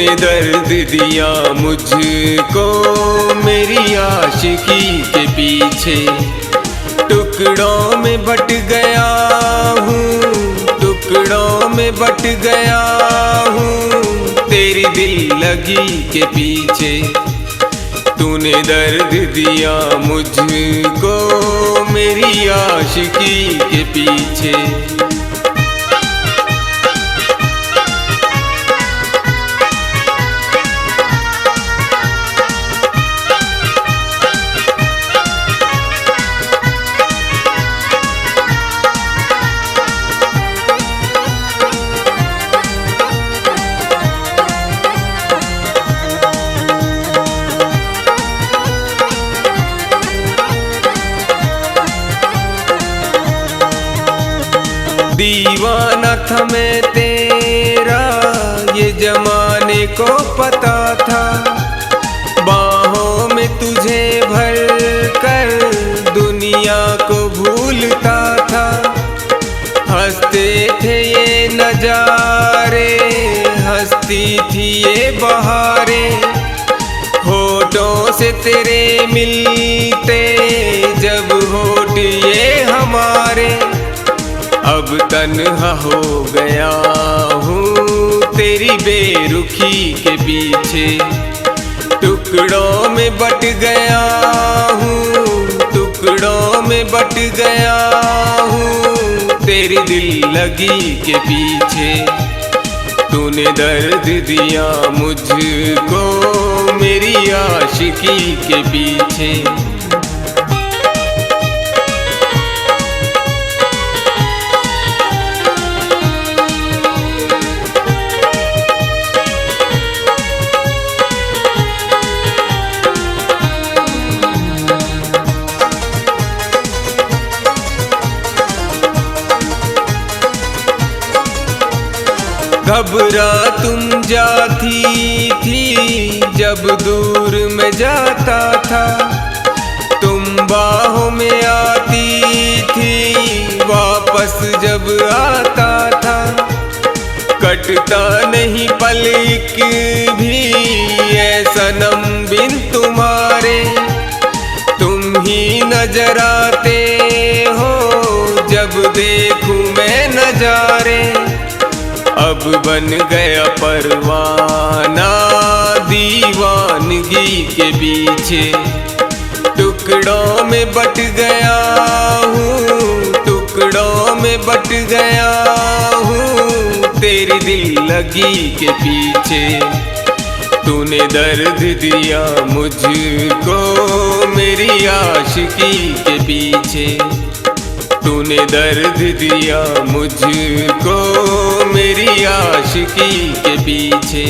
तूने दर्द दिया मुझको मेरी आशिकी के पीछे। टुकड़ों में बट गया हूँ, टुकड़ों में बट गया हूँ तेरी दिल लगी के पीछे। तूने दर्द दिया मुझको मेरी आशिकी के पीछे। दीवाना था मैं तेरा ये जमाने को पता था। बाहों में तुझे भर कर दुनिया को भूलता था। हंसते थे ये नजारे, हंसती थी ये बहारें। होठों से तेरे मिलते जब होठ ये हमारे। अब तन्हा हो गया हूँ तेरी बेरुखी के पीछे। टुकड़ों में बट गया हूँ, टुकड़ों में बट गया हूँ तेरी दिल लगी के पीछे। तूने दर्द दिया मुझको मेरी आशिकी के पीछे। घबरा तुम जाती थी जब दूर में जाता था। तुम बाहों में आती थी वापस जब आता था। कटता नहीं पलक भी ऐ सनम बिन तुम्हारे। तुम ही नजर आते हो जब देखूं मैं नजारे। अब बन गया परवाना दीवानगी के पीछे। टुकड़ों में बट गया हूँ, टुकड़ों में बट गया हूँ तेरी दिल लगी के पीछे। तूने दर्द दिया मुझको मेरी आशिकी के पीछे। तूने दर्द दिया मुझको मेरी आशिकी के पीछे।